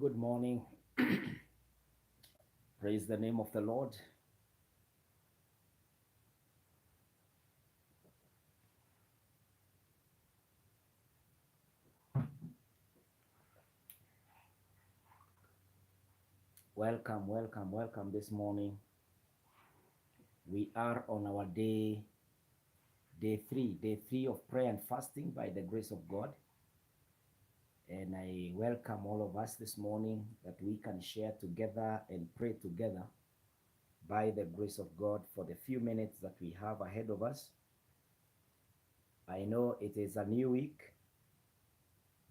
Good morning. Praise the name of the Lord. Welcome this morning. We are on our day three of prayer and fasting by the grace of God. And I welcome all of us this morning that we can share together and pray together by the grace of God for the few minutes that we have ahead of us. I know it is a new week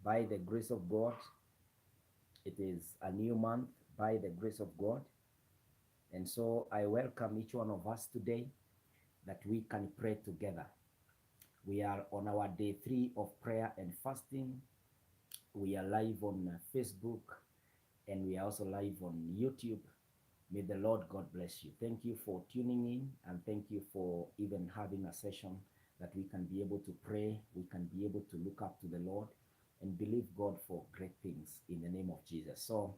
by the grace of God. It is a new month by the grace of God. And so I welcome each one of us today that we can pray together. We are on our day 3 of prayer and fasting. We are live on Facebook and we are also live on YouTube. May the Lord God bless you. Thank you for tuning in and thank you for even having a session that we can be able to pray. We can be able to look up to the Lord and believe God for great things in the name of Jesus. So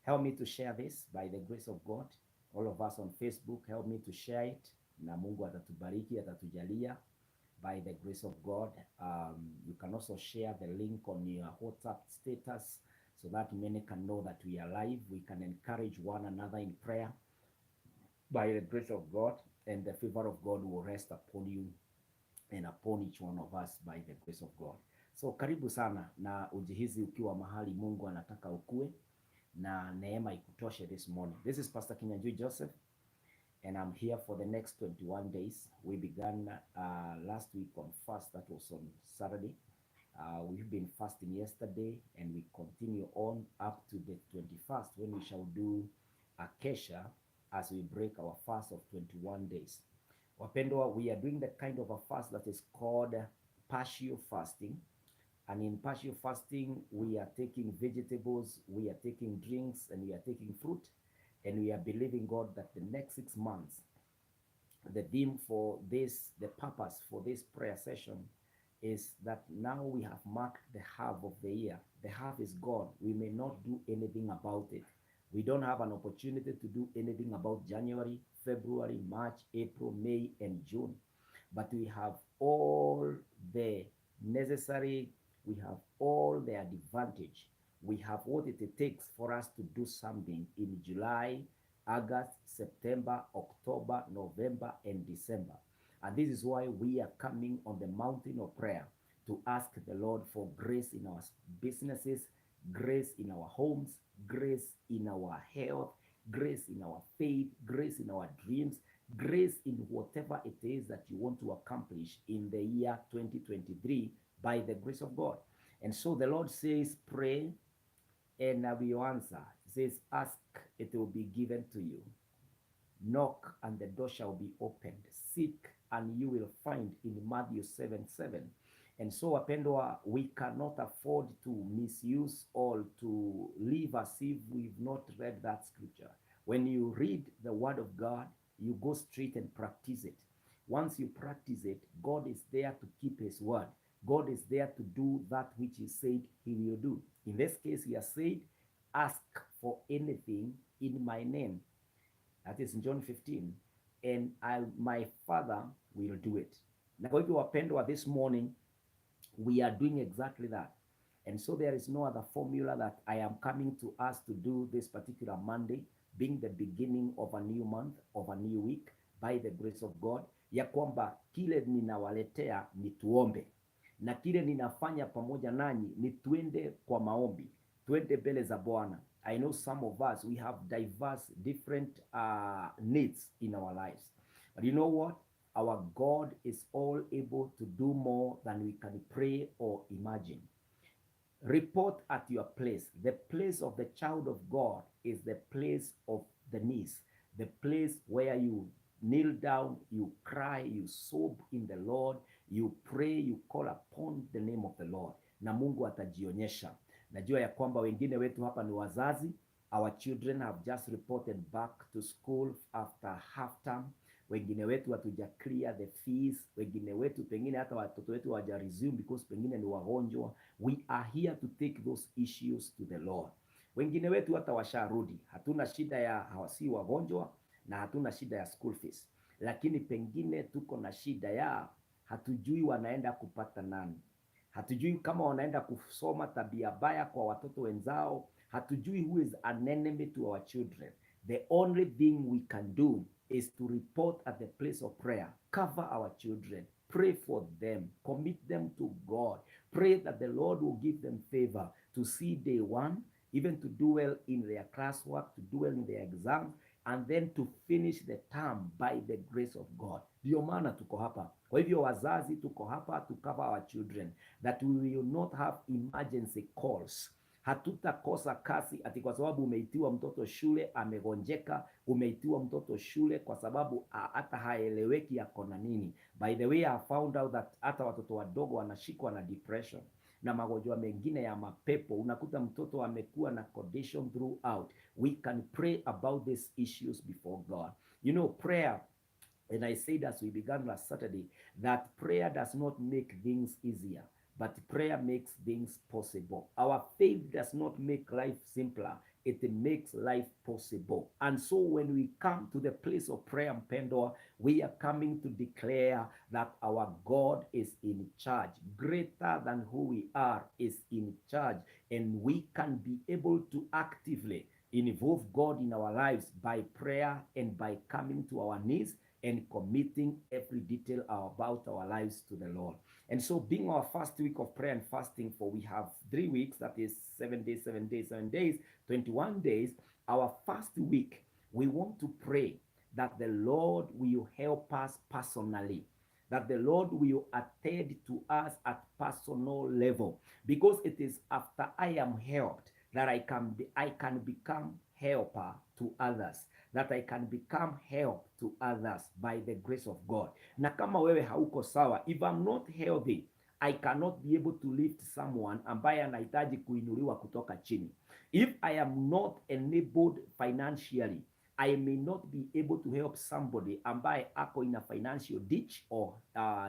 help me to share this by the grace of God. All of us on Facebook, help me to share it. Na Mungu atatubariki, atatujalia by the grace of God. You can also share the link on your WhatsApp status so that many can know that we are live. We can encourage one another in prayer by the grace of God, and the favor of God will rest upon you and upon each one of us by the grace of God. So karibu sana na ujihizi ukiwa mahali Mungu anataka ukue na neema ikutoshe this morning. This is Pastor Kinyanjui Joseph, and I'm here for the next 21 days. We began last week on fast, that was on Saturday. We've been fasting yesterday, and we continue on up to the 21st when we shall do a kesha as we break our fast of 21 days. Wapendwa, we are doing the kind of a fast that is called partial fasting. And in partial fasting, we are taking vegetables, we are taking drinks, and we are taking fruit. And we are believing God that the next 6 months, the theme for this, the purpose for this prayer session is that now we have marked the half of the year. The half is gone. We may not do anything about it. We don't have an opportunity to do anything about January, February, March, April, May, and June. But we have all the necessary, we have all the advantage. We have what it takes for us to do something in July, August, September, October, November, and December. And this is why we are coming on the mountain of prayer to ask the Lord for grace in our businesses, grace in our homes, grace in our health, grace in our faith, grace in our dreams, grace in whatever it is that you want to accomplish in the year 2023 by the grace of God. And so the Lord says, pray and I will answer. He says, ask, it will be given to you. Knock and the door shall be opened. Seek and you will find, in Matthew 7:7. And so, wapendwa, we cannot afford to misuse or to live as if we've not read that scripture. When you read the word of God, you go straight and practice it. Once you practice it, God is there to keep his word. God is there to do that which he said he will do. In this case, he has said, ask for anything in my name. That is in John 15. And my Father will do it. Na kwa hivyo wapendwa, this morning, we are doing exactly that. And so there is no other formula that I am coming to us to do this particular Monday, being the beginning of a new month, of a new week, by the grace of God, ya kwamba kile ninawaletea ni tuombe. Na kile ninafanya pamoja nanyi ni tuende kwa maombi, tuende mbele za Bwana. I know some of us, we have diverse, different needs in our lives. But you know what? Our God is all able to do more than we can pray or imagine. Report at your place. The place of the child of God is the place of the knees, the place where you kneel down, you cry, you sob in the Lord, you pray, you call upon the name of the Lord, na Mungu atajionyesha. Najua ya kwamba wengine wetu hapa ni wazazi. Our children have just reported back to school after half term. Wengine wetu hatuja clear the fees. Wengine wetu pengine hata watoto wetu hawaja resume because pengine ni wagonjwa. We are here to take those issues to the Lord. Wengine wetu hata washarudi, hatuna shida ya hawasi wagonjwa na hatuna shida ya school fees, lakini pengine tuko na shida ya hatujui wanaenda kupata nani, hatujui kama wanaenda kusoma tabia baya kwa watoto wenzao, hatujui who is an enemy to our children. The only thing we can do is to report at the place of prayer, cover our children, pray for them, commit them to God, pray that the Lord will give them favor to see day one, even to do well in their classwork, to do well in their exams, and then to finish the term by the grace of God. Ndio maana tuko hapa. Kwa hivyo wazazi, tuko hapa to cover our children, that we will not have emergency calls. Hatutakosa kasi ati kwa sababu umeitiwa mtoto shule amegonjeka, umeitiwa mtoto shule kwa sababu hata haeleweki yako na nini. By the way, I found out that hata watoto wadogo wanashikwa na depression na magonjwa mengine ya mapepo. Unakuta mtoto amekuwa na condition throughout. We can pray about these issues before God. You know, prayer, and I said as we began last Saturday, that prayer does not make things easier, but prayer makes things possible. Our faith does not make life simpler, it makes life possible. And so when we come to the place of prayer, Mpendwa, we are coming to declare that our God is in charge. Greater than who we are is in charge, and we can be able to actively involve God in our lives by prayer and by coming to our knees and committing every detail about our lives to the Lord. And so being our first week of prayer and fasting, for we have 3 weeks, that is 7 days, 7 days, 7 days, 21 days. Our first week, we want to pray that the Lord will help us personally, that the Lord will attend to us at personal level, because it is after I am helped that I can become helper to others, that I can become help to others by the grace of God. Na kama wewe hauko sawa, if I'm not healthy, I cannot be able to lift someone ambaye anahitaji kuinuliwa kutoka chini. If I am not enabled financially, I may not be able to help somebody ambaye ako in a financial ditch or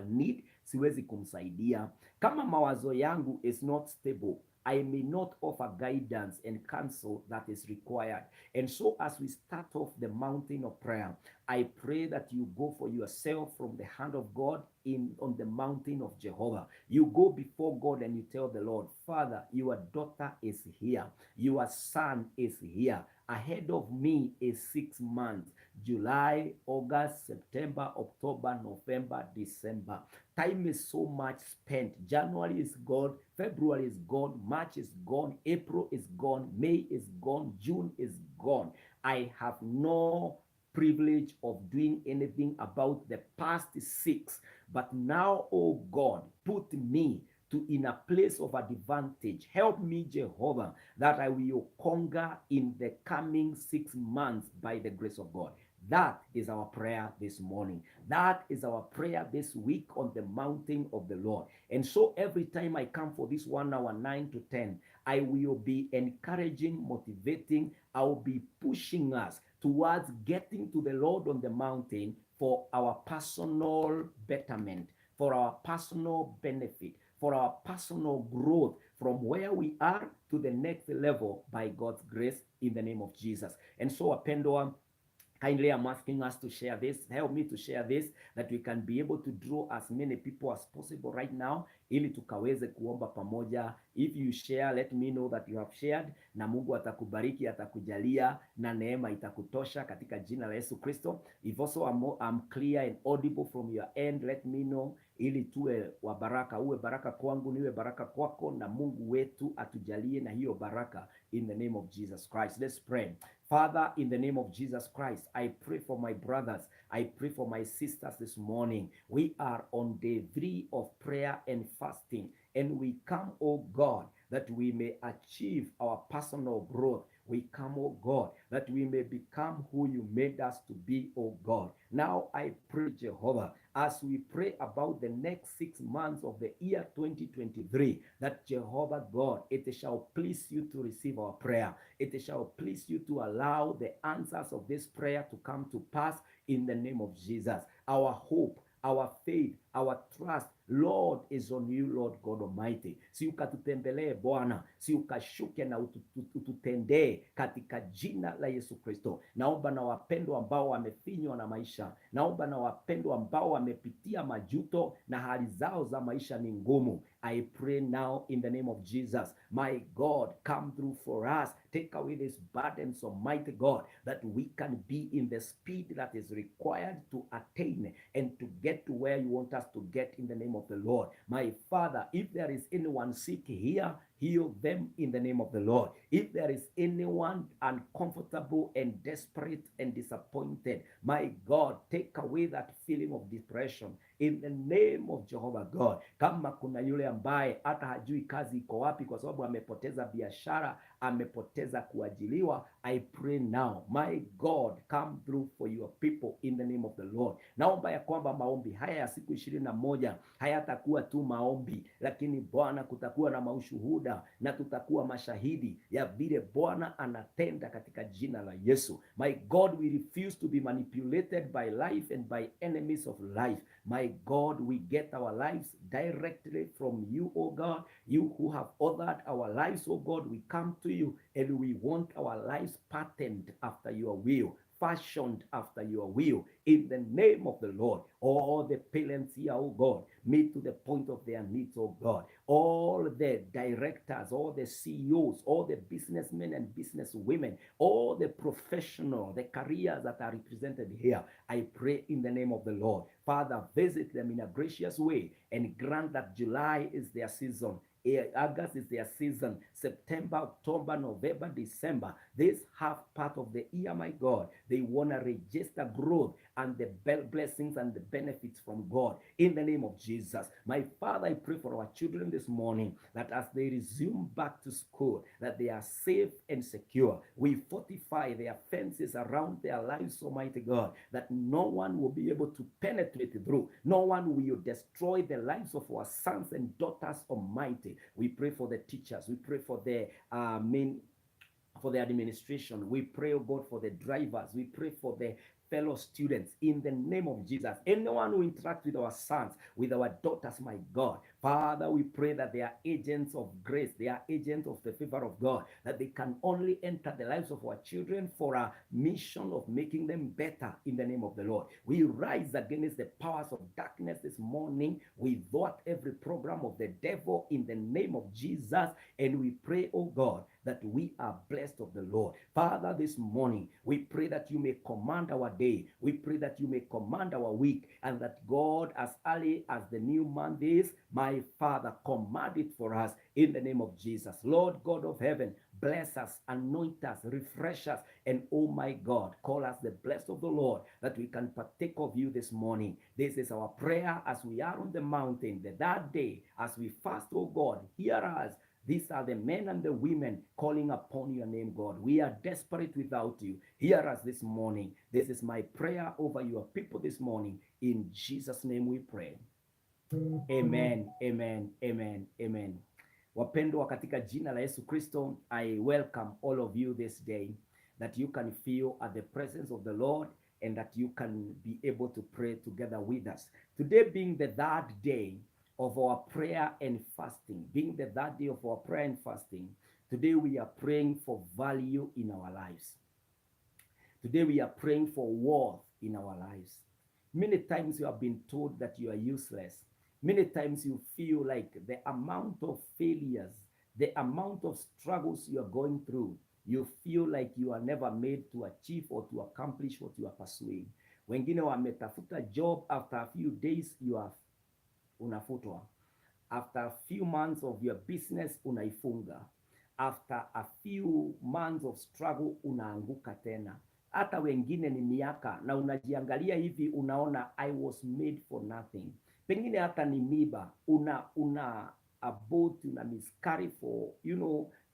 need, siwezi kumsaidia. Kama mawazo yangu is not stable, I may not offer guidance and counsel that is required. And so as we start off the mountain of prayer, I pray that you go for yourself from the hand of God on the mountain of Jehovah. You go before God and you tell the Lord, Father, your daughter is here. Your son is here. Ahead of me is 6 months, July, August, September, October, November, December. Time is so much spent. January is gone, February is gone, March is gone, April is gone, May is gone, June is gone. I have no privilege of doing anything about the past 6. But now, oh God, put me in a place of advantage. Help me, Jehovah, that I will conquer in the coming 6 months by the grace of God. That is our prayer this morning. That is our prayer this week on the mountain of the Lord. And so every time I come for this 1 hour, 9 to 10, I will be encouraging, motivating, I will be pushing us towards getting to the Lord on the mountain for our personal betterment, for our personal benefit, for our personal growth from where we are to the next level by God's grace in the name of Jesus. And so, Apendwa, kindly I'm asking us to share this. Help me to share this, that we can be able to draw as many people as possible right now, ili tukaweze kuomba pamoja. If you share, let me know that you have shared, na Mungu atakubariki, atakujalia, na neema itakutosha katika jina la Yesu Kristo. If also I'm clear and audible from your end, let me know, ili tuwe wa baraka, uwe baraka kwangu, niwe baraka kwako, na Mungu wetu atujalie na hiyo baraka in the name of Jesus Christ. Let's pray. Father, in the name of Jesus Christ, I pray for my brothers. I pray for my sisters this morning. We are on day 3 of prayer and fasting, and we come, oh God, that we may achieve our personal growth. We come, oh God, that we may become who you made us to be, oh God. Now I pray, Jehovah, as we pray about the next 6 months of the year 2023, that Jehovah God, it shall please you to receive our prayer. It shall please you to allow the answers of this prayer to come to pass in the name of Jesus. Our hope, our faith, our trust Lord is on you, Lord God Almighty. Si ukatutembelee Bwana, si ukashuke na ututendee katika jina la Yesu Kristo. Naomba na wapendwa ambao wamefinywa na maisha, naomba na wapendwa ambao wamepitia majuto na hali zao za maisha ni ngumu. I pray now in the name of Jesus, my God, come through for us. Take away these burdens, Almighty God, that we can be in the speed that is required to attain and to get to where you want us to get in the name of the Lord. My Father, if there is anyone sick here, heal them in the name of the Lord. If there is anyone uncomfortable and desperate and disappointed, my God, take away that feeling of depression in the name of Jehovah God. Kama kuna yule ambaye hata hajui kazi iko wapi kwa sababu amepoteza biashara, amepoteza kuajiliwa, I pray now, my God, come through for your people in the name of the Lord. Naomba ya kwamba maombi haya ya siku 21 hayatakuwa tu maombi, lakini Bwana kutakuwa na maushuhuda na tutakuwa mashahidi ya vile Bwana anatenda katika jina la Yesu. My God, we refuse to be manipulated by life and by enemies of life. My God, we get our lives directly from you, oh God. You who have ordered our lives, oh God, we come to you and we want our lives patterned after your will, fashioned after your will, in the name of the Lord. All the parents here, oh God, meet to the point of their needs, oh God. All the directors, all the CEOs, all the businessmen and businesswomen, all the professional, the careers that are represented here, I pray in the name of the Lord. Father, visit them in a gracious way and grant that July is their season. August is their season. September, October, November, December, this half part of the year, my God, they want to register growth and the blessings and the benefits from God in the name of Jesus. My Father, I pray for our children this morning that as they resume back to school, that they are safe and secure. We fortify their fences around their lives, Almighty God, that no one will be able to penetrate through. No one will destroy the lives of our sons and daughters, Almighty. We pray for the teachers. We pray for the for the administration. We pray, oh God, for the drivers. We pray for the fellow students in the name of Jesus. Anyone who interacts with our sons, with our daughters, my God, Father, we pray that they are agents of grace, they are agents of the favor of God, that they can only enter the lives of our children for a mission of making them better in the name of the Lord. We rise against the powers of darkness this morning. We thwart every program of the devil in the name of Jesus, and we pray, oh God, that we are blessed of the Lord. Father, this morning, we pray that you may command our day. We pray that you may command our week, and that God, as early as the new month is, my Father, command it for us in the name of Jesus. Lord God of heaven, bless us, anoint us, refresh us, and oh my God, call us the blessed of the Lord, that we can partake of you this morning. This is our prayer as we are on the mountain, that day, as we fast, oh God, hear us. These are the men and the women calling upon your name, God. We are desperate without you. Hear us this morning. This is my prayer over your people this morning. In Jesus' name we pray. Amen, amen, amen, amen. Wapendwa katika jina la Yesu Kristo, I welcome all of you this day, that you can feel at the presence of the Lord and that you can be able to pray together with us. Today being the third day of our prayer and fasting, today we are praying for value in our lives. Today we are praying for worth in our lives. Many times you have been told that you are useless. Many times you feel like the amount of failures, the amount of struggles you are going through, you feel like you are never made to achieve or to accomplish what you are pursuing. Wengine wametafuta job, after a few days you are unafutwa. After a few months of your business unaifunga. After a few months of struggle unaanguka tena. Hata wengine ni miaka na unajiangalia hivi unaona I was made for nothing. Pengine hata ni miba, una abort, una miscarry for,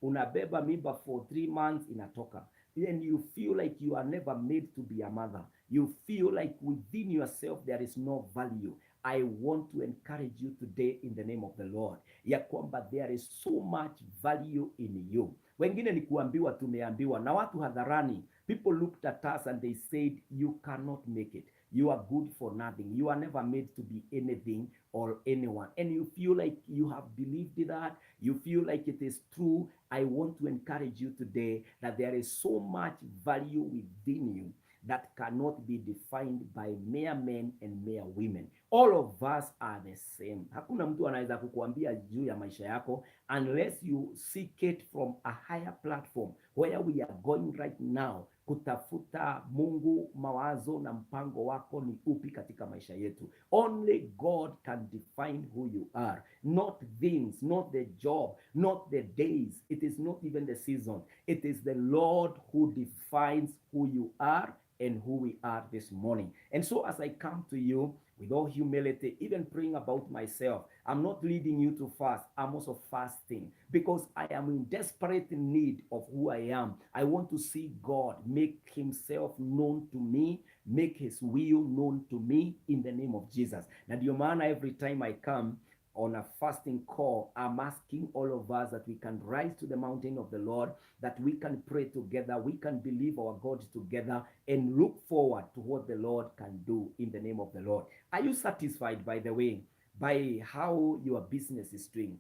unabeba miba for 3 months inatoka. Then you feel like you are never made to be a mother. You feel like within yourself there is no value. I want to encourage you today in the name of the Lord, ya kwamba there is so much value in you. Wengine ni kuambiwa, tumeambiwa na watu hadharani, People looked at us and they said, you cannot make it. You are good for nothing. You are never made to be anything or anyone. And you feel like you have believed that. You feel like it is true. I want to encourage you today that there is so much value within you that cannot be defined by mere men and mere women. All of us are the same. Hakuna mtu anaweza kukuambia juu ya maisha yako unless you seek it from a higher platform where we are going right now, kutafuta Mungu mawazo na mpango wako ni upi katika maisha yetu. Only God can define who you are, not things, not the job, not the days. It is not even the season. It is the Lord who defines who you are and who we are this morning. And so as I come to you with all humility, even praying about myself, I'm not leading you to fast. I'm also fasting because I am in desperate need of who I am. I want to see God make himself known to me, make his will known to me in the name of Jesus. Na ndio maana every time I come on a fasting call, I'm asking all of us that we can rise to the mountain of the Lord, that we can pray together, we can believe our God together, and look forward to what the Lord can do in the name of the Lord. Are you satisfied, by the way, by how your business is doing?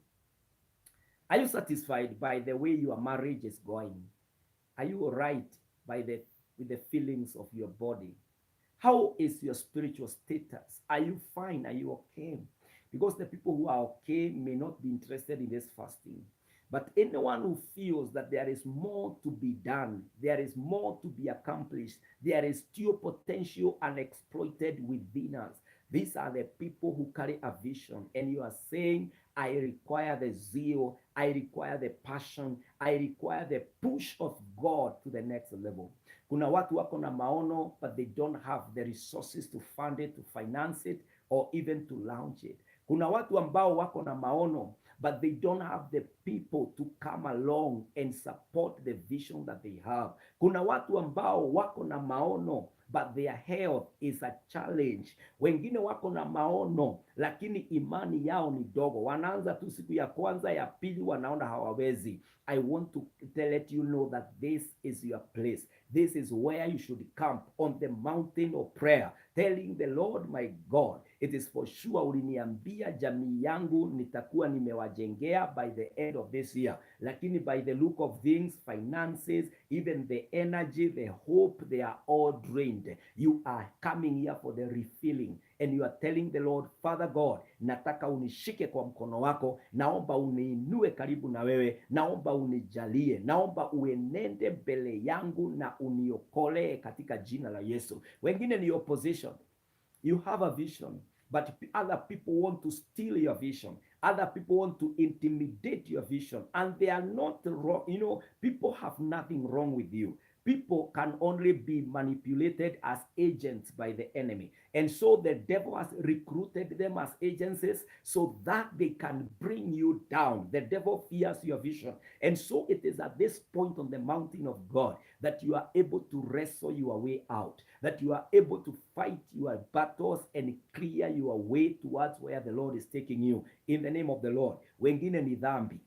Are you satisfied by the way your marriage is going? Are you all right with the feelings of your body? How is your spiritual status? Are you fine? Are you okay? Because the people who are okay may not be interested in this fasting. But anyone who feels that there is more to be done, there is more to be accomplished, there is still potential unexploited within us, these are the people who carry a vision. And you are saying, I require the zeal, I require the passion, I require the push of God to the next level. Kuna watu wako na maono, but they don't have the resources to fund it, to finance it, or even to launch it. Kuna watu ambao wako na maono, but they don't have the people to come along and support the vision that they have. Kuna watu ambao wako na maono, but their health is a challenge. Wengine wako na maono, lakini imani yao ni dogo. Wanaanza tu siku ya kwanza, ya pili wanaona hawawezi. I want to let you know that this is your place. This is where you should camp, on the mountain of prayer, telling the Lord, my God, it is for sure uliniambia jamii yangu nitakuwa nimewajengea by the end of this year. Lakini by the look of things, finances, even the energy, the hope, they are all drained. You are coming here for the refilling. And you are telling the Lord, Father God, nataka unishike kwa mkono wako, naomba uniinue karibu na wewe, naomba unijalie, naomba uenende mbele yangu na uniokolee katika jina la Yesu. Wengine ni opposition. You have a vision, but other people want to steal your vision. Other people want to intimidate your vision, and they are not wrong. You know, people have nothing wrong with you. People can only be manipulated as agents by the enemy. And so the devil has recruited them as agencies so that they can bring you down. The devil fears your vision. And so it is at this point on the mountain of God that you are able to wrestle your way out, that you are able to fight your battles and clear your way towards where the Lord is taking you in the name of the Lord. Wengine ni dhambi.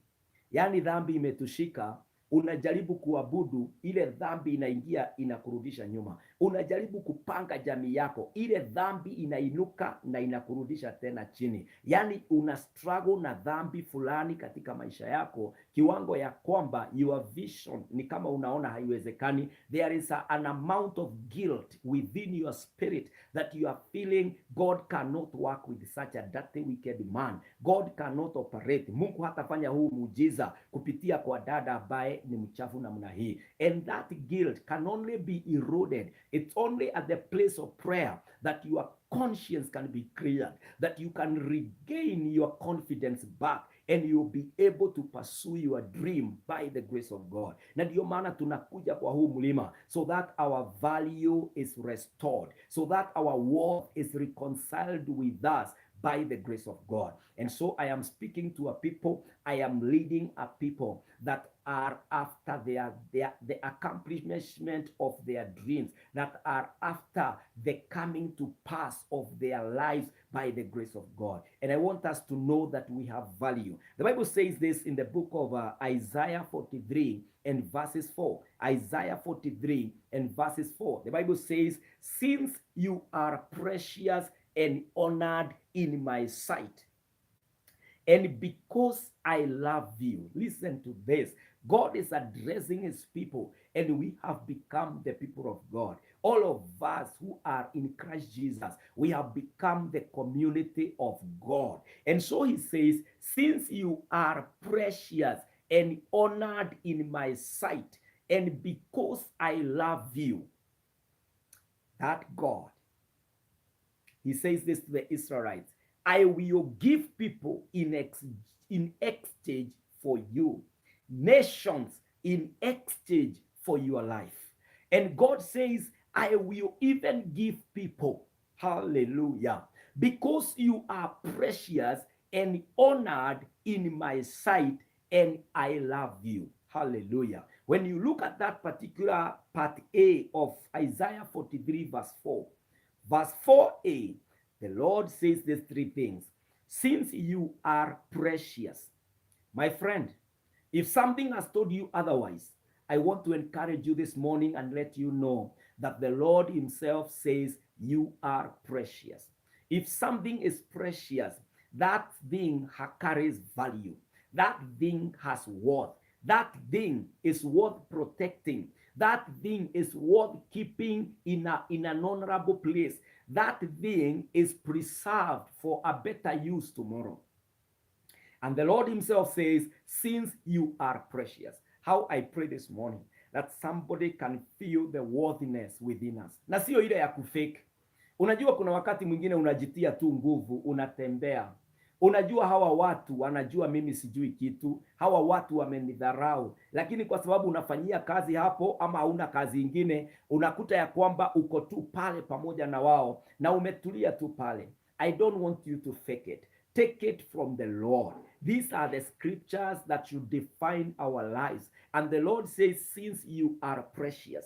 Yaani dhambi imetushika, unajaribu kuabudu, ile dhambi inaingia inakurudisha nyuma. Unajaribu kupanga jamii yako, ile dhambi inainuka na inakurudisha tena chini. Yaani una struggle na dhambi fulani katika maisha yako, kiwango ya kwamba your vision ni kama unaona haiwezekani. There is an amount of guilt within your spirit that you are feeling God cannot work with such a dirty, wicked man. God cannot operate. Mungu hatafanya huu muujiza kupitia kwa dada ambaye ni mchafu namna hii. And that guilt can only be eroded. It's only at the place of prayer that your conscience can be cleared, that you can regain your confidence back, and you'll be able to pursue your dream by the grace of God. Na ndio maana tunakuja kwa huu mlima, so that our value is restored, so that our worth is reconciled with us by the grace of God. And so I am speaking to a people, I am leading a people that are after the accomplishment of their dreams, that are after the coming to pass of their lives by the grace of God. And I want us to know that we have value. The Bible says this in the book of Isaiah 43 and verses 4. Isaiah 43 and verses 4. The Bible says, since you are precious and honored in my sight, and because I love you, listen to this. God is addressing his people, and we have become the people of God. All of us who are in Christ Jesus, we have become the community of God. And so he says, since you are precious and honored in my sight, and because I love you, that God, he says this to the Israelites, I will give people in exchange for you, nations in exchange for your life. And God says, I will even give people, hallelujah, because you are precious and honored in my sight, and I love you. Hallelujah. When you look at that particular part A of Isaiah 43 verse 4, verse 4a, the Lord says these three things. Since you are precious, my friend, if something has told you otherwise, I want to encourage you this morning and let you know that the Lord himself says you are precious. If something is precious, that thing carries value. That thing has worth. That thing is worth protecting. That thing is worth keeping in an honorable place. That thing is preserved for a better use tomorrow. And the Lord himself says, since you are precious. How I pray this morning that somebody can feel the worthiness within us. Na sio ile ya kufake. Unajua kuna wakati mwingine unajitia tu nguvu, unatembea. Unajua hawa watu wanajua mimi sijui kitu, hawa watu wamenidharau, lakini kwa sababu unafanyia kazi hapo ama hauna kazi ingine, unakuta ya kwamba uko tu pale pamoja na wao na umetulia tu pale. I don't want you to fake it. Take it from the Lord. These are the scriptures that should define our lives. And the Lord says, since you are precious,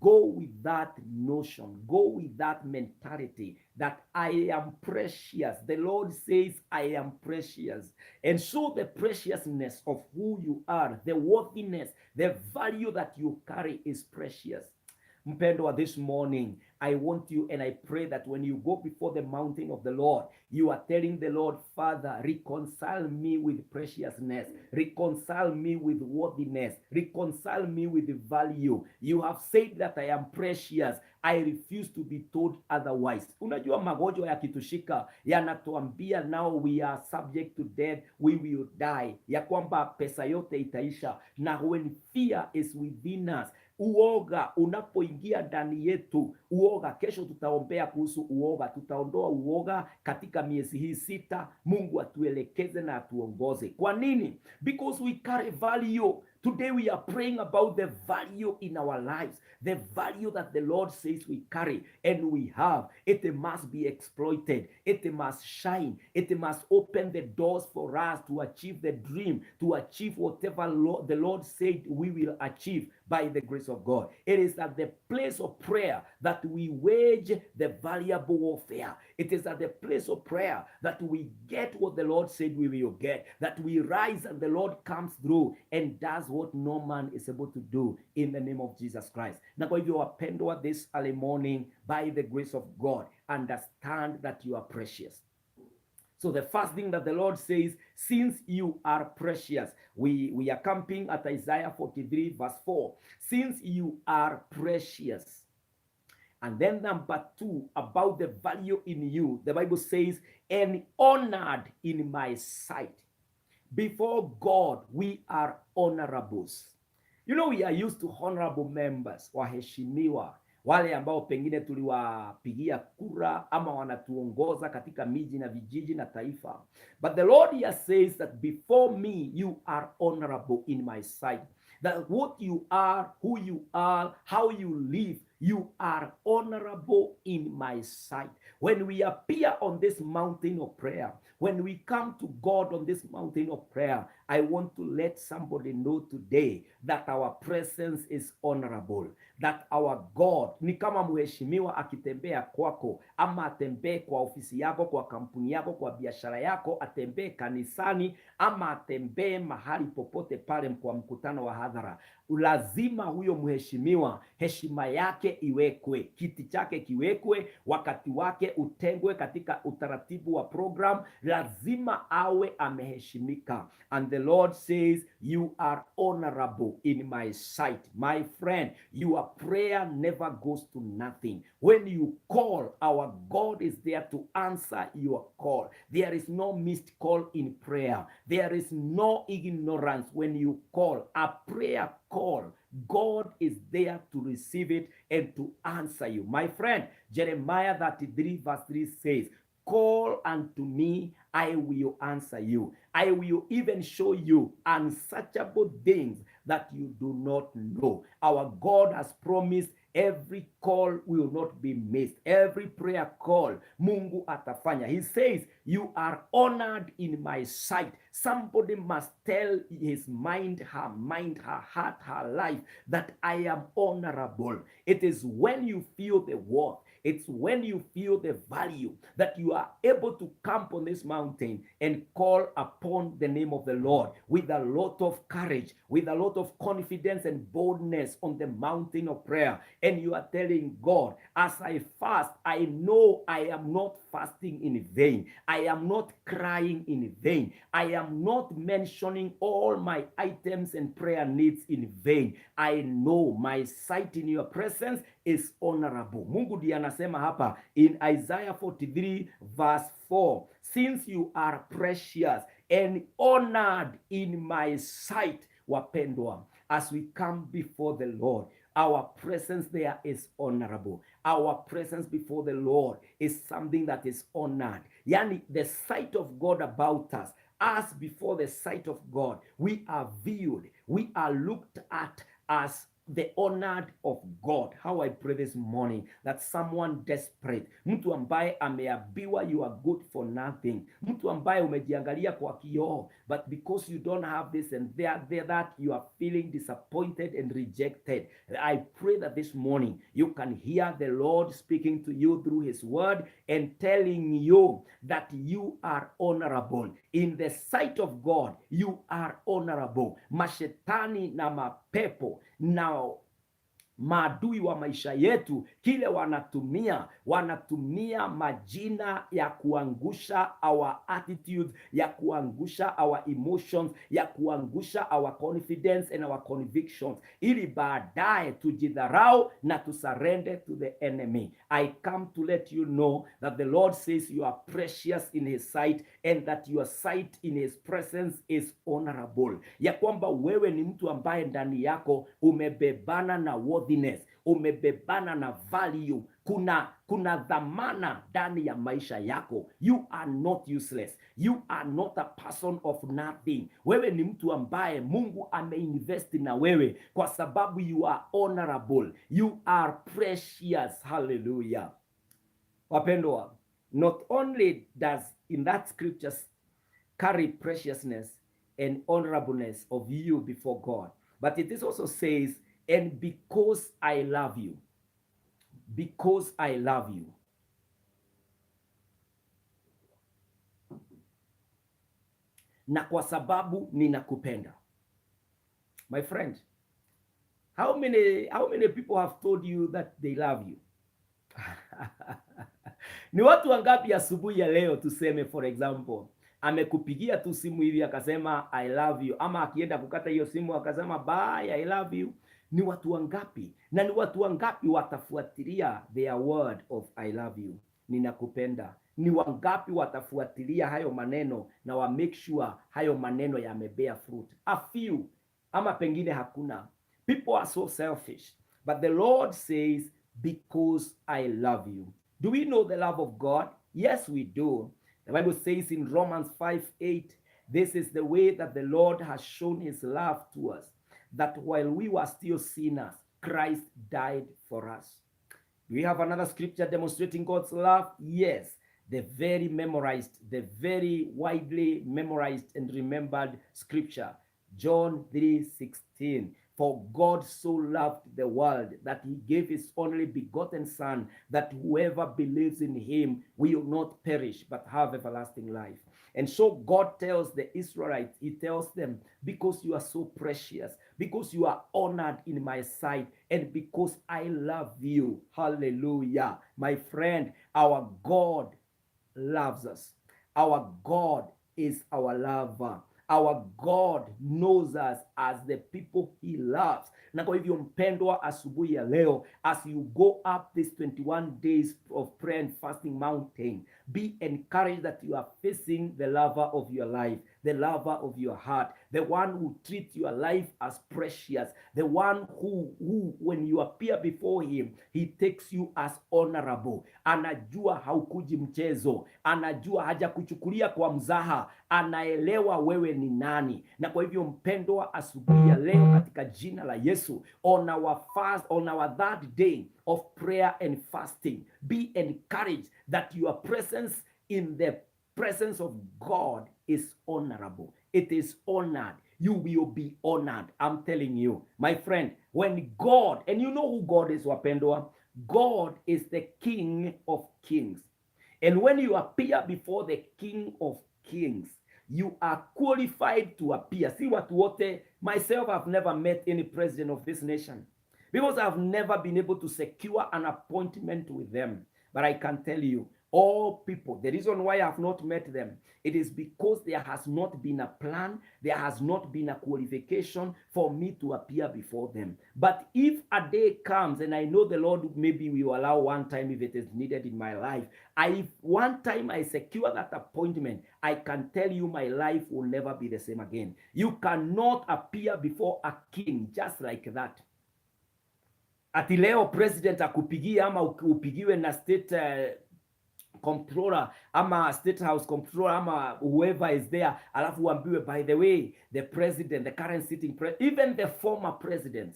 go with that notion, go with that mentality that I am precious. The Lord says, I am precious. And so the preciousness of who you are, the worthiness, the value that you carry is precious. Mpendwa, this morning, I want you and I pray that when you go before the mountain of the Lord, you are telling the Lord, Father, reconcile me with preciousness, reconcile me with worthiness, reconcile me with value. You have said that I am precious. I refuse to be told otherwise. Unajua magonjwa yakitushika yanatuambia now we are subject to death, we will die, ya kwamba pesa yote itaisha. Na when fear is within us, uoga unapoingia ndani yetu, uoga, kesho tutaombea kuhusu uoga, tutaondoa uoga katika miezi hii 6. Mungu atuelekeze na atuongoze. Kwa nini? Because we carry value. Today we are praying about the value in our lives, the value that the Lord says we carry and we have. It must be exploited. It must shine. It must open the doors for us to achieve the dream, to achieve whatever the Lord said we will achieve by the grace of God. It is at the place of prayer that we wage the valuable warfare. It is at the place of prayer that we get what the Lord said we will get, that we rise and the Lord comes through and does what no man is able to do in the name of Jesus Christ. Na kwa hivyo wapendwa, this early morning, by the grace of God, understand that you are precious. So the first thing that the Lord says, since you are precious, we are camping at Isaiah 43 verse 4. Since you are precious. And then number 2, about the value in you, the Bible says, and honored in my sight. Before God, we are honorables. You know, we are used to honorable members, waheshimiwa, wale ambao pengine tuliwapigia kura ama wanatuongoza katika miji na vijiji na taifa. But the Lord here says that before me, you are honorable in my sight. That what you are, who you are, how you live, you are honorable in my sight. When we appear on this mountain of prayer, when we come to God on this mountain of prayer, I want to let somebody know today that our presence is honorable, that our God ni kama mheshimiwa akitembea kwako, ama atembee kwa ofisi yako, kwa kampuni yako, kwa biashara yako, atembee kanisani, ama atembee mahali popote pale kwa mkutano wa hadhara, lazima huyo mheshimiwa heshima yake iwekwe, kiti chake kiwekwe, wakati wake utengwe katika utaratibu wa program, lazima awe ameheshimika. And the Lord says, you are honorable in my sight. My friend, your prayer never goes to nothing. When you call, our God is there to answer your call. There is no missed call in prayer. There is no ignorance when you call. A prayer call, God is there to receive it and to answer you. My friend, Jeremiah 33 verse 3 says, call unto me, I will answer you. I will even show you unsearchable things that you do not know. Our God has promised every call will not be missed. Every prayer call, Mungu atafanya. He says, you are honored in my sight. Somebody must tell his mind, her heart, her life, that I am honorable. It is when you feel the worth, it's when you feel the value that you are able to camp on this mountain and call upon the name of the Lord with a lot of courage, with a lot of confidence and boldness on the mountain of prayer. And you are telling God, as I fast, I know I am not fasting in vain. I am not crying in vain. I am not mentioning all my items and prayer needs in vain. I know my sight in your presence is honorable. Mungu ndiye anasema hapa in Isaiah 43 verse 4, since you are precious and honored in my sight, wapendwa, as we come before the Lord, our presence there is honorable. Our presence before the Lord is something that is honored. Yani, the sight of God about us before the sight of God, we are viewed, we are looked at as the honored of God. How I pray this morning that someone desperate, mtu ambaye ameambiwa you are good for nothing, mtu ambaye umejiangalia kwa kioo, but because you don't have this and that you are feeling disappointed and rejected. I pray that this morning you can hear the Lord speaking to you through his word and telling you that you are honorable in the sight of God. You are honorable. Mashetani na mapepo na maadui wa maisha yetu, kile wanatumia majina ya kuangusha our attitudes, ya kuangusha our emotions, ya kuangusha our confidence and our convictions, ili baadaye tujidharau na tusurrender to the enemy. I come to let you know that the Lord says you are precious in his sight and that your sight in his presence is honorable. Ya kwamba wewe ni mtu ambaye ndani yako umebebana na worthiness, umebebana na value, kuna dhamana ndani ya maisha yako. You are not useless. You are not a person of nothing. Wewe ni mtu ambaye Mungu ameinvest na wewe kwa sababu you are honorable. You are precious. Hallelujah. Wapendwa, not only does in that scriptures carry preciousness and honorableness of you before God, but it is also says, and because I love you, because I love you. Na kwa sababu ninakupenda. My friend, how many people have told you that they love you? Ni watu wangapi asubuhi ya leo tuseme for example, amekupigia tu simu hivi akasema I love you, ama akienda kukata hiyo simu akasema bye I love you? Ni watu wangapi? Na ni watu wangapi watafuatilia their word of I love you, ninakupenda? Ni wangapi watafuatilia hayo maneno na wa make sure hayo maneno yamebea fruit? A few, ama pengine hakuna. People are so selfish, but the Lord says because I love you. Do we know the love of God? Yes, we do. The Bible says in Romans 5:8, this is the way that the Lord has shown his love to us, that while we were still sinners, Christ died for us. Do we have another scripture demonstrating God's love? Yes. The very memorized, the very widely memorized and remembered scripture, John 3:16. For God so loved the world that he gave his only begotten Son, that whoever believes in him will not perish but have everlasting life. And so God tells the Israelites, he tells them, because you are so precious, because you are honored in my sight, and because I love you. Hallelujah. My friend, our God loves us. Our God is our lover. Our God knows us as the people he loves. Na kwa hivyo mpendwa, asubuhi ya leo, as you go up this 21 days of prayer and fasting mountain, be encouraged that you are facing the lover of your life, the lover of your heart, the one who treats your life as precious, the one who when you appear before him, he takes you as honorable. Anajua haukuji mchezo, anajua hajakuchukulia kwa mzaha, anaelewa wewe ni nani. Na kwa hivyo mpendwa, asubuhi ya leo katika jina la Yesu, on our third day of prayer and fasting, be encouraged that your presence in the presence of God is honorable. It is honored. You will be honored. I'm telling you, my friend, when God, and you know who God is, wapendwa, God is the King of Kings. And when you appear before the King of Kings, you are qualified to appear. See watu wote, myself, I've never met any president of this nation because I've never been able to secure an appointment with them. But I can tell you, all people, the reason why I have not met them, it is because there has not been a plan, there has not been a qualification for me to appear before them. But if a day comes, and I know the Lord maybe will allow one time if it is needed in my life, if one time I secure that appointment, I can tell you my life will never be the same again. You cannot appear before a king just like that. Ati leo president akupigia ama upigiwe na state comptroller ama state house comptroller ama whoever is there, alafu uambiwe, by the way, the president, the current sitting president, even the former president,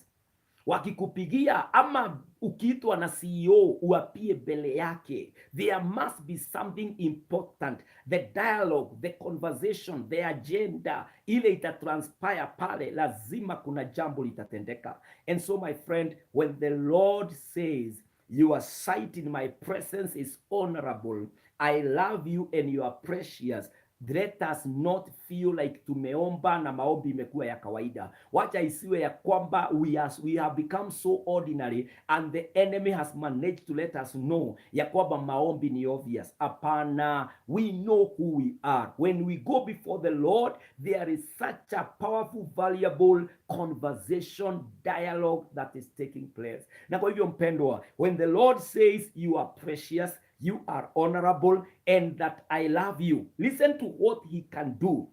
wakikupigia ama ukiitwa na CEO uapie mbele yake, there must be something important. The dialogue, the conversation, the agenda, ile itatranspire pale, lazima kuna jambo litatendeka. And so my friend, when the Lord says your sight in my presence is honorable, I love you and you are precious, let us not feel like tumeomba na maombi imekuwa ya kawaida. Wacha isiwe ya kwamba we have become so ordinary and the enemy has managed to let us know ya kwamba maombi ni obvious. Hapana, we know who we are. When we go before the Lord, there is such a powerful, valuable conversation, dialogue that is taking place. Na kwa hivyo mpendwa, when the Lord says you are precious, you are honorable, and that I love you, listen to what he can do.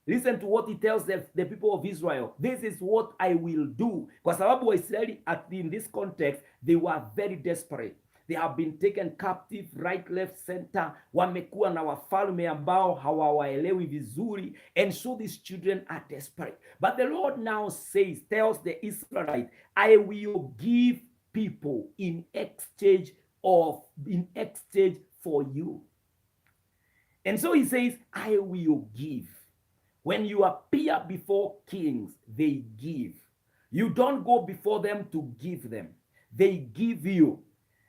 Listen to what he tells the people of Israel. This is what I will do. Kwa sababu Waisraeli in this context, they were very desperate. They have been taken captive right, left, center. Wamekuwa na wafalme ambao hawawaelewi vizuri. And so these children are desperate. But the Lord now tells the Israelites, I will give people in exchange for you. And so he says, I will give. When you appear before kings, they give. You don't go before them to give them. They give you.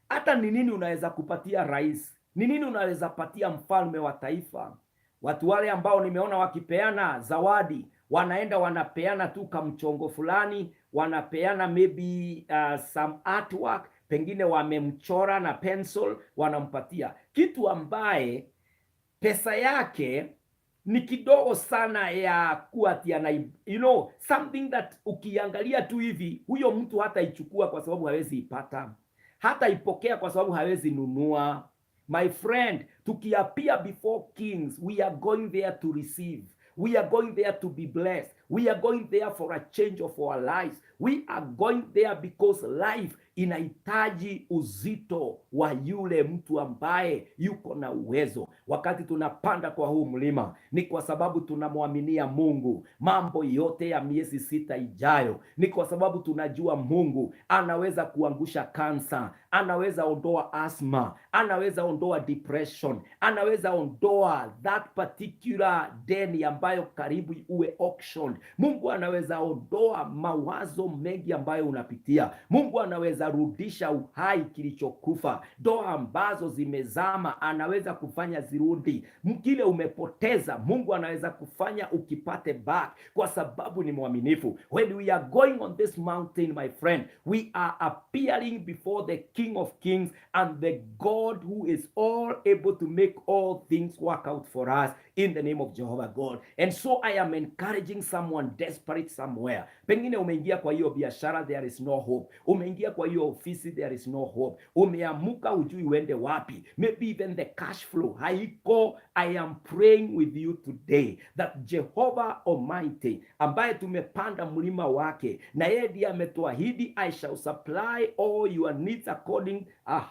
Hata ni nini unaweza kupatia rais? Ni nini unaweza patia mfalme wa taifa? Watu wale ambao nimeona wakipeana zawadi, wanaenda wanapeana tu kamchongo fulani, wanapeana maybe some artwork, pengine wamemchora na pencil, wanampatia kitu ambaye pesa yake ni kidogo sana ya kuatia na, something that ukiangalia tu hivi, huyo mtu hata ichukua kwa sababu hawezi ipata, hata ipokea kwa sababu hawezi nunua. My friend, tukiappear before kings, we are going there to receive. We are going there to be blessed. We are going there for a change of our lives. We are going there because life inahitaji uzito wa yule mtu ambaye yuko na uwezo. Wakati tunapanda kwa huu mlima, ni kwa sababu tunamwaminia Mungu mambo yote ya miezi 6 ijayo. Ni kwa sababu tunajua Mungu anaweza kuangusha kansa, anaweza ondoa asthma, anaweza ondoa depression, anaweza ondoa that particular deni ambayo karibu uwe auction. Mungu anaweza ondoa mawazo mengi ambayo unapitia. Mungu anaweza rudisha uhai kilichokufa, ndoa ambazo zimezama anaweza kufanya zirudi, kile umepoteza Mungu anaweza kufanya ukipate back, kwa sababu ni mwaminifu. When we are going on this mountain, my friend, we are appearing before the King of Kings and the God who is all able to make all things work out for us in the name of Jehovah God. And so I am encouraging someone desperate somewhere. Pengine umeingia kwa hiyo biashara, there is no hope. Umeingia kwa hiyo ofisi, there is no hope. Umeamuka ujui uende wapi. Maybe even the cash flow haiko. I am praying with you today that Jehovah Almighty, ambaye tumepanda mlima wake, na yeye ndiye ametuahidi, I shall supply all your needs according,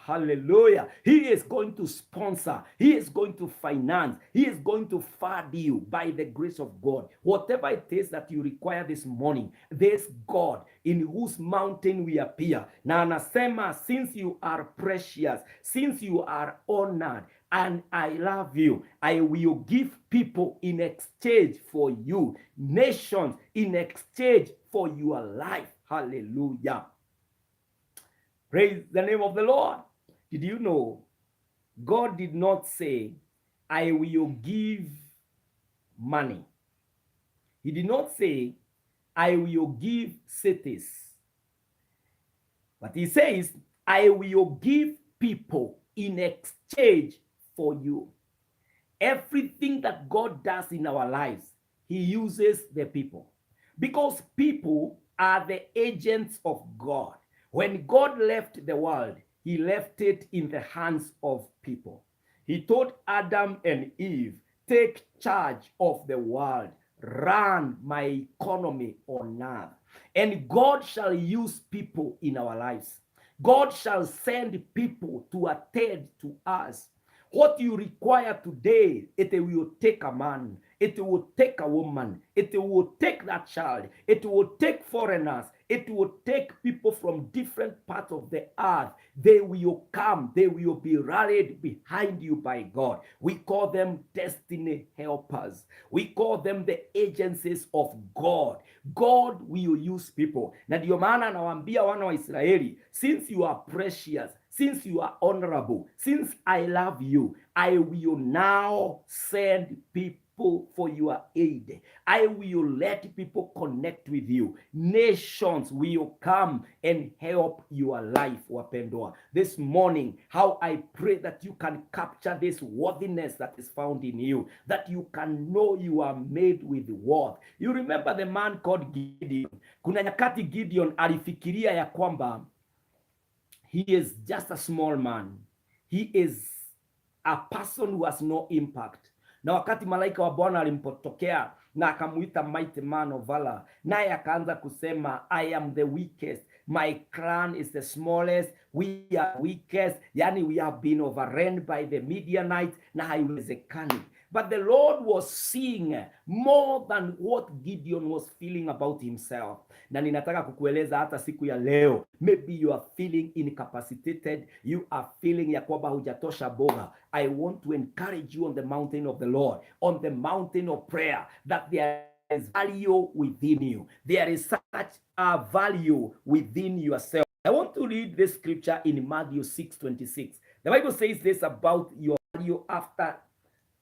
hallelujah. He is going to sponsor, he is going to finance, he is going to fund you by the grace of God. Whatever it is that you require this morning, this God in whose mountain we appear. Na anasema, since you are precious, since you are honored, and I love you, I will give people in exchange for you, nations in exchange for your life. Hallelujah. Praise the name of the Lord. Did you know God did not say, I will give money. He did not say, I will give cities. But he says, I will give people in exchange for you. Everything that God does in our lives, he uses the people. Because people are the agents of God. When God left the world, he left it in the hands of people. He told Adam and Eve, take charge of the world, run my economy on earth. And God shall use people in our lives. God shall send people to attend to us. What you require today, it will take a man, it will take a woman, it will take that child, it will take foreigners, it will take people from different parts of the earth. They will come, they will be rallied behind you by God. We call them destiny helpers. We call them the agencies of God. God will use people. Na ndio maana anawaambia wana wa Israeli, since you are precious, since you are honorable, since I love you, I will now send people for your aid. I will let people connect with you. Nations will come and help your life, wapendwa. This morning, how I pray that you can capture this worthiness that is found in you, that you can know you are made with worth. You remember the man called Gideon. Kuna nyakati Gideon alifikiria ya kwamba he is just a small man. He is a person who has no impact. Na wakati malaika wa Bwana alimpotokea na akamuita mighty man of valor, naye akaanza kusema, I am the weakest, my clan is the smallest, we are weakest, yani we have been overrun by the Midianites, na haiwezekani. But the Lord was seeing more than what Gideon was feeling about himself. Na ninataka kukueleza hata siku ya leo, maybe you are feeling incapacitated, you are feeling ya kwamba hujatosha boga. I want to encourage you on the mountain of the Lord, on the mountain of prayer, that there is value within you. There is such a value within yourself. I want to read this scripture in Matthew 6:26. The Bible says this about your value after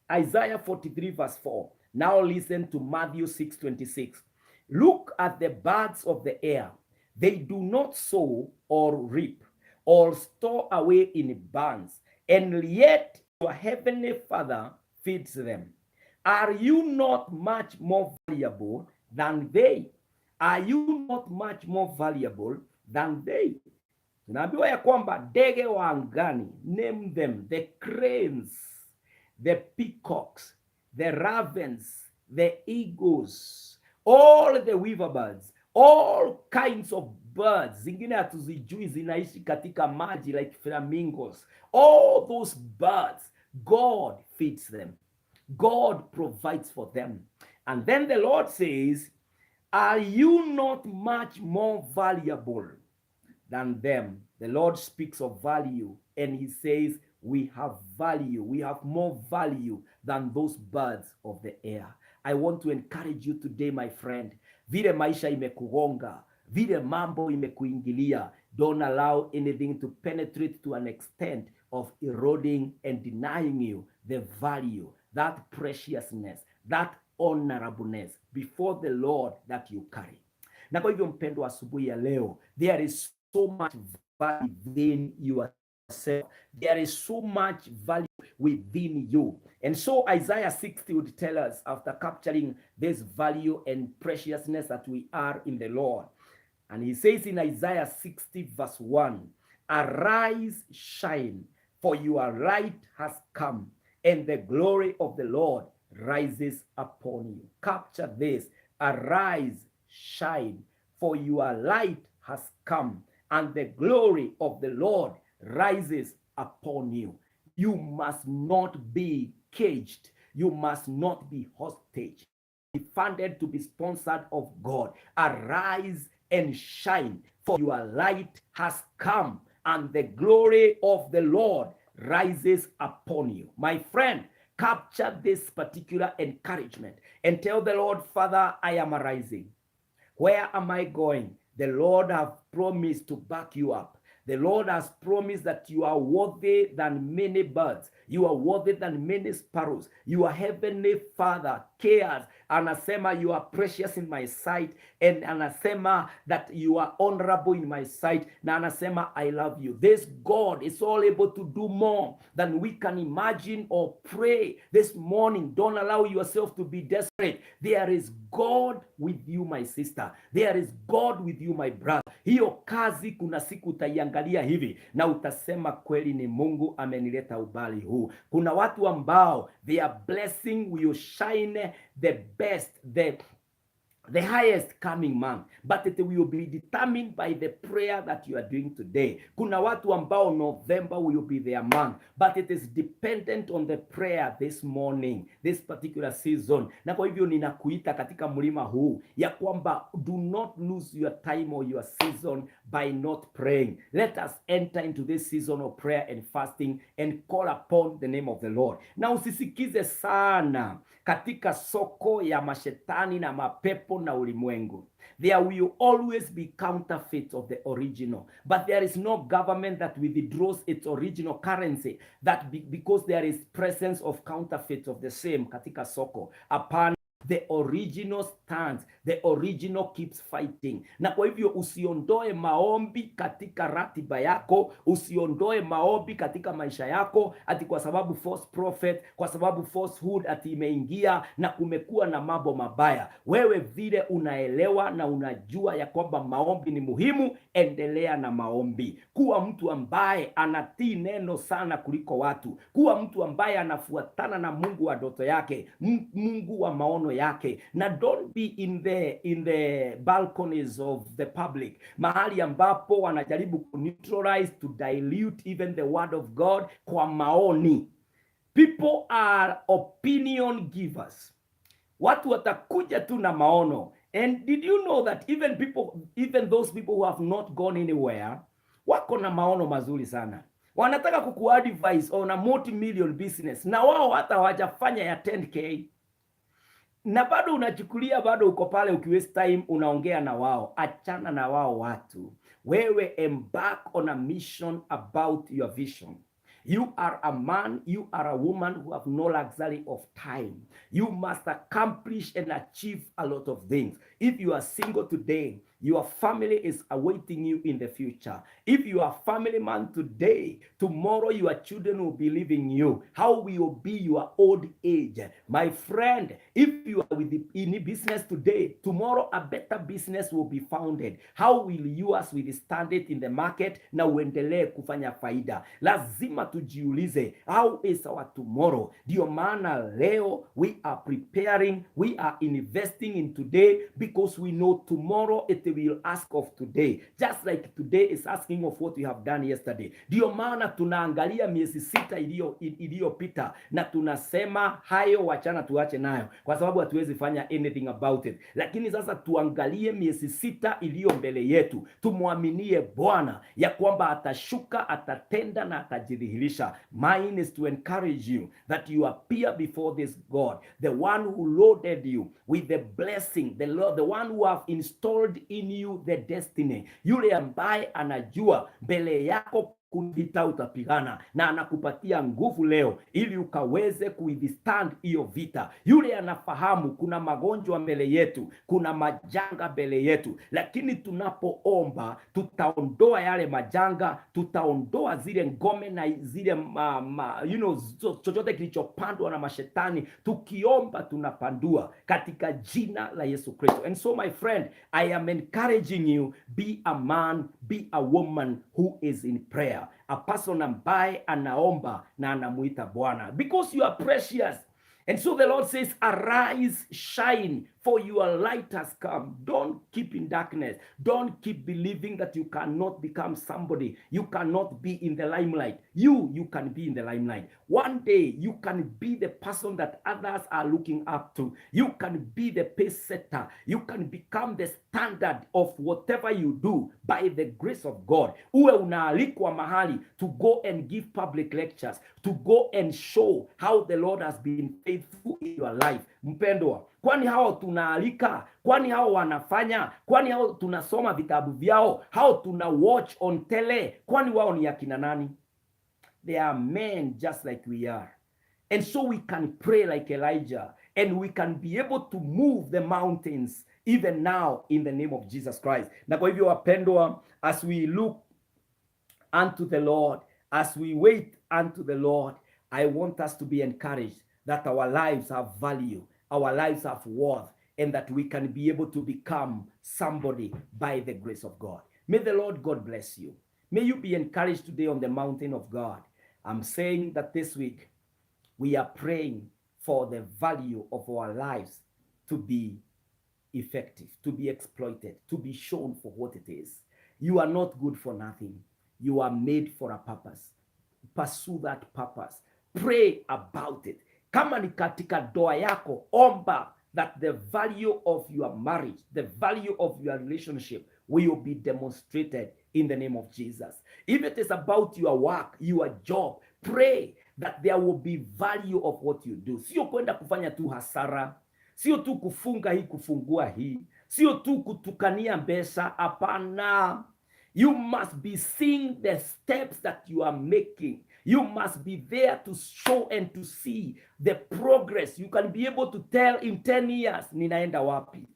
Isaiah 43 verse 4. Now listen to Matthew 6:26. Look at the birds of the air. They do not sow or reap or store away in barns, and yet your heavenly Father feeds them. Are you not much more valuable than they? Are you not much more valuable than they? Tunaambiwa ya kwamba ndege wa angani, name them, the cranes, the peacocks, the ravens, the eagles, all the weaver birds, all kinds of birds. Zingine hatuzijui zinaishi katika maji like flamingos. All those birds, God feeds them. God provides for them. And then the Lord says, are you not much more valuable than them? The Lord speaks of value, and he says we have value. We have more value than those birds of the air. I want to encourage you today, my friend. Vile maisha imekugonga, vile mambo imekuingilia, don't allow anything to penetrate to an extent of eroding and denying you the value, that preciousness, that honorableness before the Lord that you carry. Na kwa hivyo mpendo, asubuhi ya leo, there is so much value within yourself. There is so much value within you. And so Isaiah 60 would tell us, after capturing this value and preciousness that we are in the Lord. And he says in Isaiah 60 verse 1, arise, shine, for your light has come, and the glory of the Lord rises upon you. Capture this. Arise, shine, for your light has come, and the glory of the Lord rises upon you. You must not be caged. You must not be hostage. Be funded to be sponsored of God. Arise and shine, for your light has come, and the glory of the Lord rises upon you. My friend, capture this particular encouragement and tell the Lord, Father, I am arising. Where am I going? The Lord has promised to back you up. The Lord has promised that you are worthy than many birds. You are worthy than many sparrows. Your heavenly Father cares. Anasema you are precious in my sight. And anasema that you are honorable in my sight. Na anasema I love you. This God is all able to do more than we can imagine or pray. This morning, don't allow yourself to be desperate. There is God with you, my sister. There is God with you, my brother. Hiyo kazi kuna siku utaiangalia hivi na utasema kweli ni Mungu amenileta ubali huu. Kuna watu ambao their blessing will shine the best, the highest coming month, but it will be determined by the prayer that you are doing today. Kuna watu ambao November will be their month, but it is dependent on the prayer this morning, this particular season. Na kwa hivyo ninakuita katika mlima huu ya kwamba do not lose your time or your season by not praying. Let us enter into this season of prayer and fasting and call upon the name of the Lord. Na usisikize sana katika soko ya mashetani na mapepo na ulimwengu. There will always be counterfeits of the original, but there is no government that withdraws its original currency because there is presence of counterfeits of the same katika soko. Upon the original stands, the original keeps fighting. Na kwa hivyo usiondoe maombi katika ratiba yako, usiondoe maombi katika maisha yako ati kwa sababu false prophet, kwa sababu falsehood ati imeingia na kumekuwa na mambo mabaya. Wewe vile unaelewa na unajua ya kwamba maombi ni muhimu, endelea na maombi. Kuwa mtu ambaye anatii neno sana kuliko watu. Kuwa mtu ambaye anafuatana na Mungu wa ndoto yake, Mungu wa maono yake. Na don't be in the balconies of the public, mahali ambapo wanajaribu neutralize, to dilute even the word of God kwa maoni. People are opinion givers. Watu watakuja tu na maono. And did you know that even those people who have not gone anywhere wako na maono mazuri sana. Wanataka kukuadvise on a multi-million business na wao hata hawajafanya ya 10k. Na bado unachukulia bado uko pale ukiwaste time unaongea na wao. Achana na wao watu. Wewe embark on a mission about your vision. You are a man, you are a woman who have no luxury of time. You must accomplish and achieve a lot of things. If you are single today, your family is awaiting you in the future. If you are a family man today, tomorrow your children will be leaving you. How will be your old age? My friend, if you are in business today, tomorrow a better business will be founded. How will yours withstand it in the market na uendelee kufanya faida? Lazima tujiulize, how is our tomorrow? Ndio maana leo we are preparing, we are investing in today because we know tomorrow it it will ask of today, just like today is asking of what we have done yesterday. Ndio maana tunaangalia miezi 6 iliyopita na tunasema hayo wachana, tuache nayo, kwa sababu hatuwezi fanya anything about it. Lakini sasa tuangalie miezi 6 iliyo mbele yetu, tumwaminie Bwana ya kwamba atashuka, atatenda na atajidhihirisha. Mine is to encourage you that you appear before this God, the one who loaded you with the blessing, the Lord, the one who have installed in you the destiny, yule ambaye anajua mbele yako vita utapigana na anakupatia nguvu leo ili ukaweze kuwithstand hiyo vita. Yule anafahamu kuna magonjwa mbele yetu, kuna majanga mbele yetu, lakini tunapoomba tutaondoa yale majanga, tutaondoa zile ngome na zile chochote kilichopandwa na mashetani. Tukiomba tunapandua katika jina la Yesu Kristo. And so my friend, I am encouraging you, be a man, be a woman who is in prayer, a person ambaye anaomba na anamuita Bwana, because you are precious. And so the Lord says, arise, shine, for your light has come. Don't keep in darkness. Don't keep believing that you cannot become somebody. You cannot be in the limelight. You can be in the limelight. One day, you can be the person that others are looking up to. You can be the pace setter. You can become the standard of whatever you do by the grace of God. Uwe unaalikwa mahali to go and give public lectures, to go and show how the Lord has been faithful in your life. Mpendwa, kwani hao tunaalika? Kwani hao wanafanya? Kwani hao tunasoma vitabu vyao? Hao tuna watch on tele? Kwani wao ni akina nani? They are men just like we are. And so we can pray like Elijah, and we can be able to move the mountains even now in the name of Jesus Christ. Na kwa hivyo wapendwa, as we look unto the Lord, as we wait unto the Lord, I want us to be encouraged that our lives have value, our lives have worth, and that we can be able to become somebody by the grace of God. May the Lord God bless you. May you be encouraged today on the mountain of God. I'm saying that this week we are praying for the value of our lives to be effective, to be exploited, to be shown for what it is. You are not good for nothing. You are made for a purpose. Pursue that purpose. Pray about it. Kama ni katika doa yako, omba that the value of your marriage, the value of your relationship will be demonstrated in the name of Jesus. If it is about your work, your job, pray that there will be value of what you do. Sio kwenda kufanya tu hasara, sio tu kufunga hii kufungua hii, sio tu kutukania pesa. Hapana. You must be seeing the steps that you are making. You must be there to show and to see the progress. You can be able to tell in 10 years, ninaenda wapi.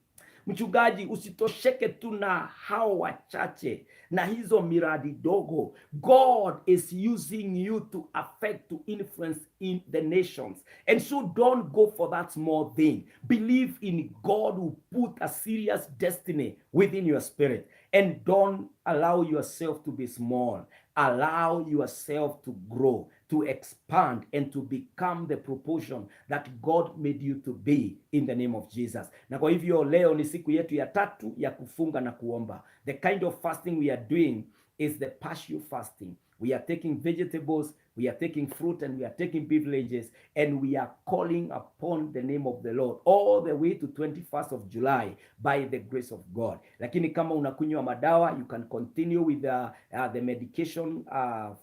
Mchungaji, usitosheke tu na hao wachache na hizo miradi dogo. God is using you to affect, to influence in the nations. And so don't go for that small thing. Believe in God who put a serious destiny within your spirit. And don't allow yourself to be small. Allow yourself to grow, to expand, and to become the proportion that God made you to be in the name of Jesus. Na kwa hivyo leo ni siku yetu ya 3 ya kufunga na kuomba. The kind of fasting we are doing is the partial fasting. We are taking vegetables, we are taking fruit, and we are taking beverages, and we are calling upon the name of the Lord all the way to 21st of July by the grace of God. Lakini kama unakunywa madawa, you can continue with the medication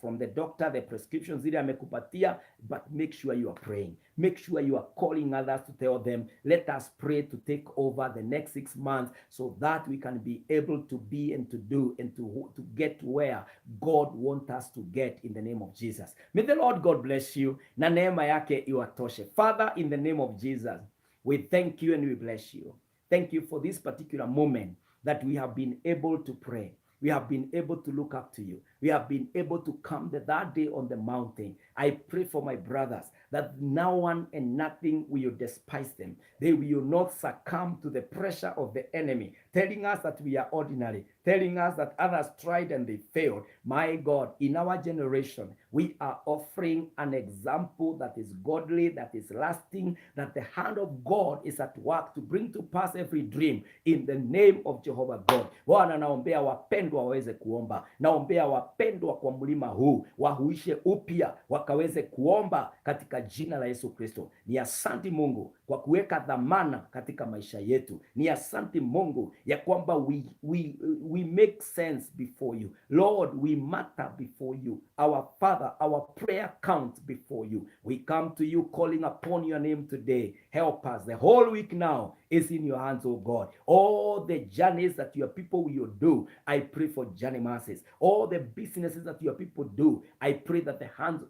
from the doctor, the prescriptions zile amekupatia, but make sure you are praying. Make sure you are calling others to tell them, let us pray to take over the next 6 months so that we can be able to be and to do and to get where God wants us to get in the name of Jesus. May the Lord God bless you. Na neema yake iwatoshe. Father, in the name of Jesus, we thank you and we bless you. Thank you for this particular moment that we have been able to pray. We have been able to look up to you. we have been able to come the that day on the mountain. I pray for my brothers that no one and nothing will despise them. They will not succumb to the pressure of the enemy, telling us that we are ordinary, telling us that others tried and they failed. My God, in our generation, we are offering an example that is godly, that is lasting, that the hand of God is at work to bring to pass every dream in the name of Jehovah God. Bwana, naombea wapendwa waweze kuomba, naombea wapendwa kwa mlima huu wahuishe upya, wakaweze kuomba katika jina la Yesu Kristo. Ni asanti Mungu kwa kuweka dhamana katika maisha yetu. Ni asanti Mungu ya kwamba we make sense before you. Lord, we matter before you. Our Father, our prayer counts before you. We come to you calling upon your name today. Help us. The whole week now is in your hands, oh God. All the journeys that your people will do, I pray for journey mercies. All the businesses that your people do, I pray that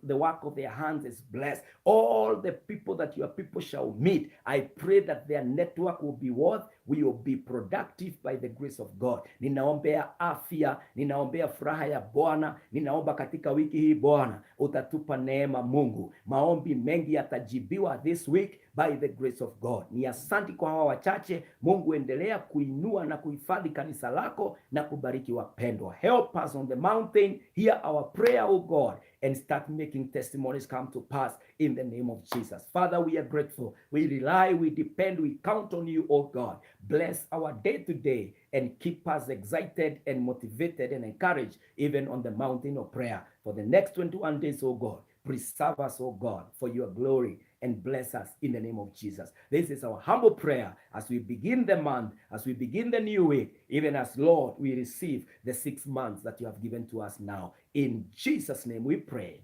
the work of their hands is blessed. All the people that your people shall meet, I pray that their network will be productive by the grace of God. Ninaombea afya, ninaombea furaha ya Bwana, ninaomba katika wiki hii Bwana utatupa neema Mungu. Maombi mengi yatajibiwa this week by the grace of God. Ni asanti kwa hawa wachache. Mungu, endelea kuinua na kuhifadhi kanisa lako na kubariki wapendwa. Help us on the mountain. Hear our prayer, O God, and start making testimonies come to pass in the name of Jesus. Father, we are grateful. We rely, we depend, we count on you, O God. Bless our day today and keep us excited and motivated and encouraged even on the mountain of prayer. For the next 21 days, O God, preserve us, O God, for your glory, and bless us in the name of Jesus. This is our humble prayer as we begin the month, as we begin the new week, even as, Lord, we receive the 6 months that you have given to us now. In Jesus' name we pray.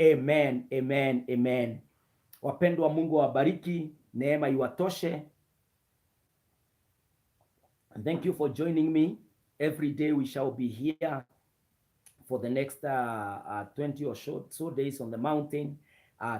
Amen, amen, amen. Wapendwa, Mungu wabariki, neema iwatoshe. And thank you for joining me. Every day we shall be here for the next 20 or so days on the mountain.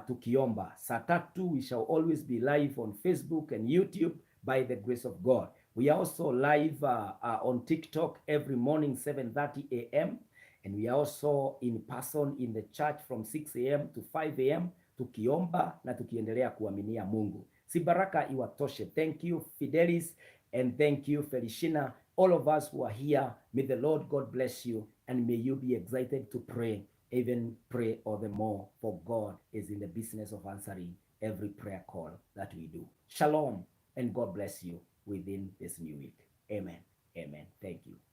Tukiomba. Saa 3 we shall always be live on Facebook and YouTube by the grace of God. We are also live on TikTok every morning 7:30 a.m. and we are also in person in the church from 6 a.m. to 5 a.m. tukiomba na tukiendelea kuaminia Mungu. Si baraka iwatoshe. Thank you Fidelis and thank you Feliciana. All of us who are here, may the Lord God bless you and may you be excited to pray. Even pray all the more, for God is in the business of answering every prayer call that we do. Shalom, and God bless you within this new week. Amen. Amen. Thank you.